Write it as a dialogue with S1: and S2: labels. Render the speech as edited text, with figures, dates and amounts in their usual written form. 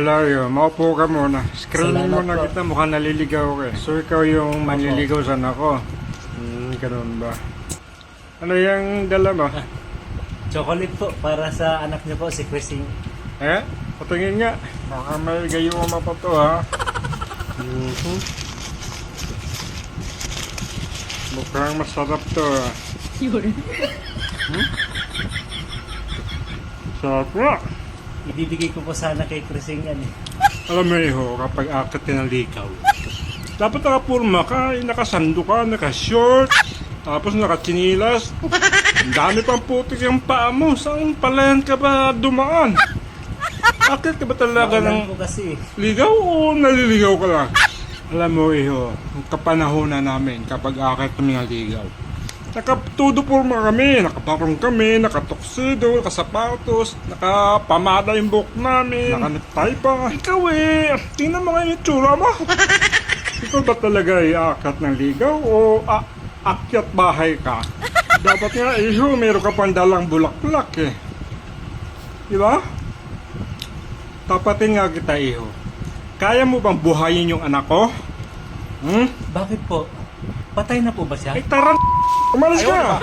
S1: Layo, maupo ka muna. Screening
S2: Salamat
S1: muna
S2: po.
S1: kita, mukhang naliligaw ka eh. So ikaw yung manliligaw sa ako. Ganun ba? Ano yung dala mo?
S2: Chocolate po para sa anak niyo po, si Christine.
S1: Eh? Patingin nga. Baka may gayuma pa to ha. Mukhang masarap to ha. Sarap nga.
S2: Ibibigay ko po sana kay Christine yan eh.
S1: Alam mo iho, kapag akit ka ng likaw, dapat nakapurma ka, nakasando ka, nakashort, tapos nakachinilas. Ang dami pang putik yung paa mo. Saan palayan ka ba dumaan? Akit ka ba talaga
S2: Maulan
S1: ng
S2: po kasi.
S1: ligaw o naliligaw ka lang? Alam mo iho, ang kapanahonan namin kapag akit kami ng ligaw. Nakatudo purma kami, nakaparong kami, nakatoksido, nakasapatos, nakapamada yung buhok namin, nakanetay pa. Ikaw eh, tingnan mo nga yung itsura mo. Ikaw ba talaga ay akat ng ligaw o akyat bahay ka? Dapat nga iho, meron ka pang dalang bulaklak eh. Di ba? Tapatin nga kita iho. Kaya mo bang buhayin yung anak ko?
S2: Bakit po? Patay na po ba siya?
S1: Ay taran! Umalis ka!